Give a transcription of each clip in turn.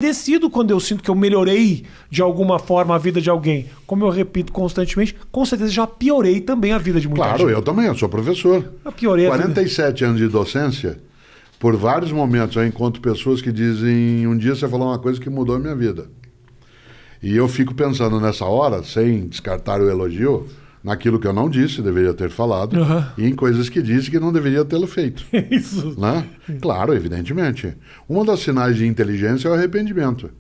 Decido quando eu sinto que eu melhorei de alguma forma a vida de alguém. Como eu repito constantemente, com certeza já piorei também a vida de muita gente. Claro, eu também, eu sou professor. Eu piorei a 47 anos de docência, por vários momentos eu encontro pessoas que dizem, um dia você falou uma coisa que mudou a minha vida. E eu fico pensando nessa hora, sem descartar o elogio, naquilo que eu não disse, deveria ter falado, e em coisas que disse que não deveria tê-lo feito. Isso. Né? Claro, evidentemente. Uma das sinais de inteligência é o arrependimento.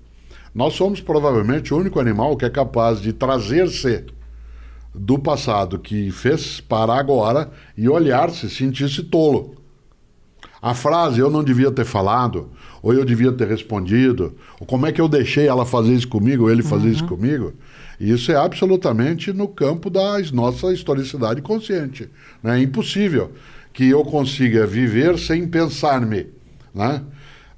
Nós somos provavelmente o único animal que é capaz de trazer-se do passado que fez para agora e olhar-se, sentir-se tolo. A frase, eu não devia ter falado, ou eu devia ter respondido, ou como é que eu deixei ela fazer isso comigo, ou ele fazer isso comigo, isso é absolutamente no campo da nossa historicidade consciente. Né? É impossível que eu consiga viver sem pensar-me. Né?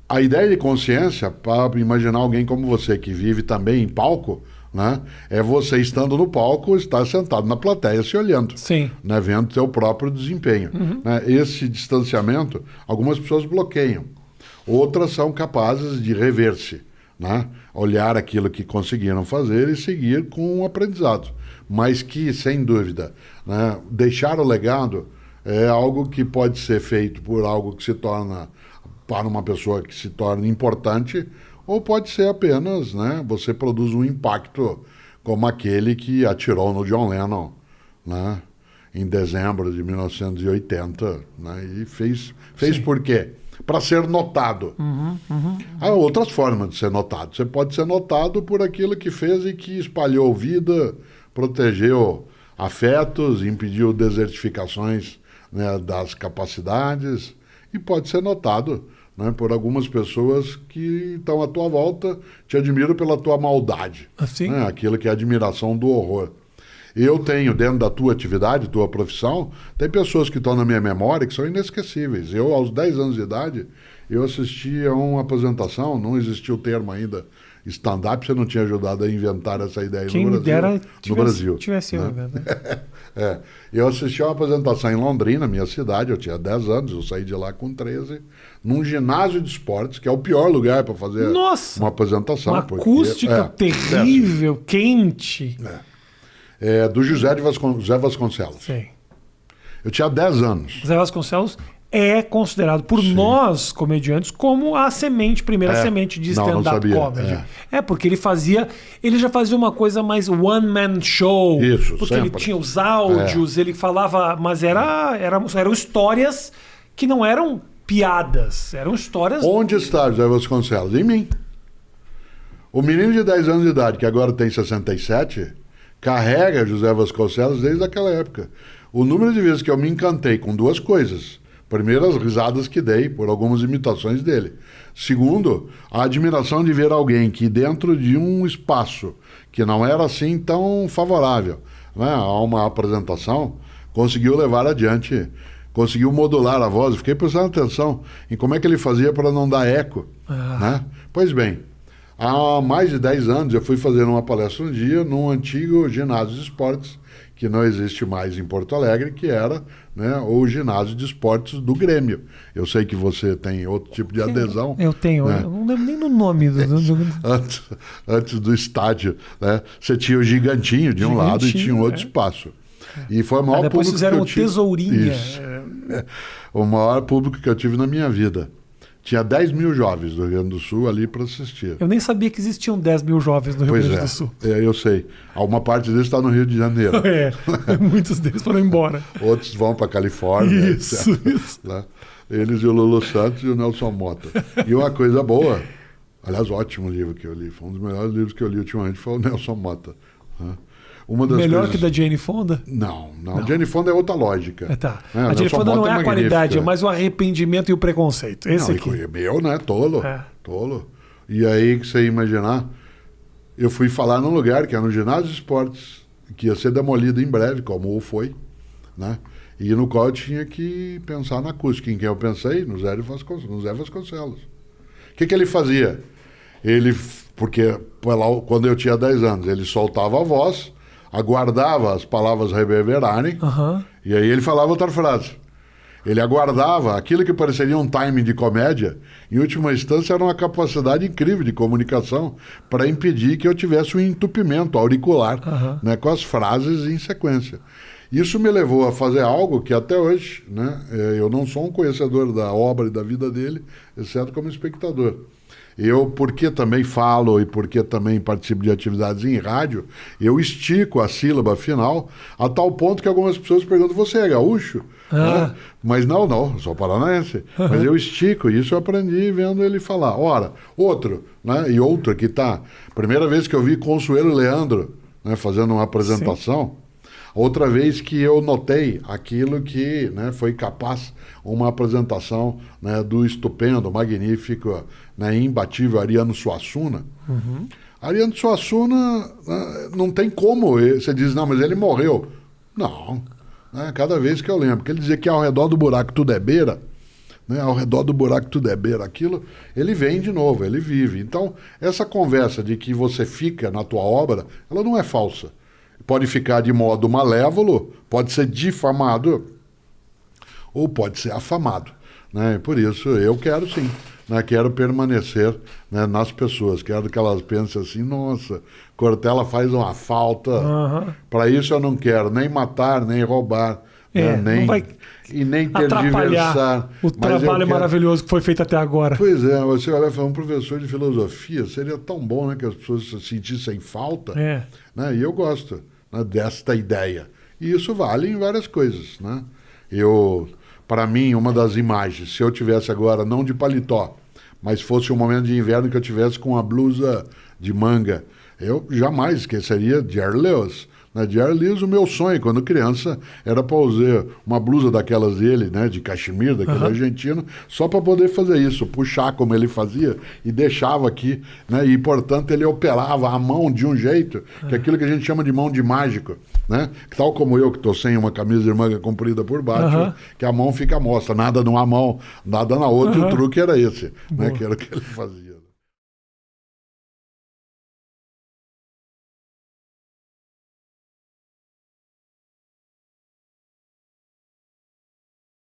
A ideia de consciência, para imaginar alguém como você, que vive também em palco, né? É você estando no palco, estar sentado na plateia se olhando, né? Vendo seu próprio desempenho. Né? Esse distanciamento, algumas pessoas bloqueiam, outras são capazes de rever-se, né? Olhar aquilo que conseguiram fazer e seguir com um aprendizado. Mas que, sem dúvida, né? Deixar o legado é algo que pode ser feito por algo que se torna, para uma pessoa que se torna importante, ou pode ser apenas, né, você produz um impacto como aquele que atirou no John Lennon, né, em dezembro de 1980. Né, e fez por quê? Para ser notado. Há outras formas de ser notado. Você pode ser notado por aquilo que fez e que espalhou vida, protegeu afetos, impediu desertificações, né, das capacidades, e pode ser notado, né, por algumas pessoas que estão à tua volta, te admiram pela tua maldade. Assim? Né, aquilo que é a admiração do horror. Eu tenho, dentro da tua atividade, tua profissão, tem pessoas que estão na minha memória que são inesquecíveis. Eu, aos 10 anos de idade, eu assisti a uma apresentação, não existia o termo ainda stand-up, você não tinha ajudado a inventar essa ideia Quem no me Brasil. dera No Brasil. tivesse eu, né? né? Eu assisti a uma apresentação em Londrina, minha cidade, eu tinha 10 anos, eu saí de lá com 13, num ginásio de esportes, que é o pior lugar para fazer uma apresentação. Uma acústica terrível, quente. Do José Vasconcelos. Sim. Eu tinha 10 anos. José Vasconcelos é considerado por nós, comediantes, como a primeira semente de stand-up comedy. Porque ele já fazia uma coisa mais one-man show. Isso, porque ele tinha os áudios, ele falava, mas eram histórias que não eram piadas, eram histórias... Onde está José Vasconcelos? Em mim. O menino de 10 anos de idade, que agora tem 67, carrega José Vasconcelos desde aquela época. O número de vezes que eu me encantei com duas coisas... Primeiro, as risadas que dei por algumas imitações dele. Segundo, a admiração de ver alguém que dentro de um espaço que não era assim tão favorável, né, a uma apresentação, conseguiu levar adiante, conseguiu modular a voz. Fiquei prestando atenção em como é que ele fazia para não dar eco. Né? Pois bem, há mais de 10 anos eu fui fazer uma palestra um dia num antigo ginásio de esportes, que não existe mais em Porto Alegre, que era, né, o ginásio de esportes do Grêmio. Eu sei que você tem outro tipo de adesão. Eu tenho, né? Eu não lembro nem do nome. Antes do estádio, né, você tinha o Gigantinho de um lado e tinha um outro espaço. E foi o maior depois público fizeram que eu o tive. Tesourinha. O maior público que eu tive na minha vida. Tinha 10 mil jovens do Rio Grande do Sul ali para assistir. Eu nem sabia que existiam 10 mil jovens no Rio Grande do Sul. Eu sei. Uma parte deles está no Rio de Janeiro. Muitos deles foram embora. Outros vão para a Califórnia. Isso. Né? Eles e o Lulu Santos e o Nelson Mota. E uma coisa boa, aliás, ótimo livro que eu li. Foi um dos melhores livros que eu li ultimamente, foi o Nelson Mota. Né? Melhor que da Jane Fonda? Não. Jane Fonda é outra lógica. A Jane Fonda não é a qualidade, é mais o arrependimento e o preconceito. Esse aqui. Meu, né? Tolo. Tolo. E aí, que você ia imaginar, eu fui falar num lugar que era no ginásio de esportes, que ia ser demolido em breve, como foi, né? E no qual eu tinha que pensar na acústica. Em quem eu pensei? No Zé Vasconcelos. O que ele fazia? Porque quando eu tinha 10 anos, ele soltava a voz, aguardava as palavras reverberarem, e aí ele falava outra frase. Ele aguardava aquilo que pareceria um timing de comédia, em última instância era uma capacidade incrível de comunicação para impedir que eu tivesse um entupimento auricular, né, com as frases em sequência. Isso me levou a fazer algo que até hoje, né, eu não sou um conhecedor da obra e da vida dele, exceto como espectador. Eu, porque também falo e porque também participo de atividades em rádio, eu estico a sílaba final a tal ponto que algumas pessoas perguntam, você é gaúcho? Né? Mas não, sou paranaense. Mas eu estico, isso eu aprendi vendo ele falar. Ora, outro, né? E outro que tá. Primeira vez que eu vi Consuelo Leandro, né, fazendo uma apresentação. Sim. Outra vez que eu notei aquilo que, né, foi capaz uma apresentação, né, do estupendo, magnífico, né, imbatível Ariano Suassuna. Ariano Suassuna, não tem como você diz, não, mas ele morreu. Não, né, cada vez que eu lembro, porque ele dizia que ao redor do buraco tudo é beira, né, ao redor do buraco tudo é beira, aquilo, ele vem de novo, ele vive. Então, essa conversa de que você fica na tua obra, ela não é falsa. Pode ficar de modo malévolo, pode ser difamado ou pode ser afamado, né? Por isso eu quero sim, né? Quero permanecer, né, nas pessoas, quero que elas pensem assim, nossa, Cortella faz uma falta, para isso eu não quero nem matar, nem roubar, né? Nem, e nem tergiversar. O trabalho maravilhoso que foi feito até agora. Pois é, você olha e fala, um professor de filosofia, seria tão bom, né, que as pessoas se sentissem falta, né? E eu gosto, né, desta ideia. E isso vale em várias coisas, né? Para mim, uma das imagens, se eu tivesse agora, não de paletó, mas fosse um momento de inverno que eu tivesse com uma blusa de manga, eu jamais esqueceria Jerry Lewis. Na Jerry Lewis, o meu sonho, quando criança, era para usar uma blusa daquelas dele, né, de cachemir, daquele argentino, só para poder fazer isso, puxar como ele fazia e deixava aqui, né, e portanto ele operava a mão de um jeito, que é aquilo que a gente chama de mão de mágico, né, tal como eu que estou sem uma camisa de manga comprida por baixo, que a mão fica à mostra, nada numa mão, nada na outra, o truque era esse, né, que era o que ele fazia.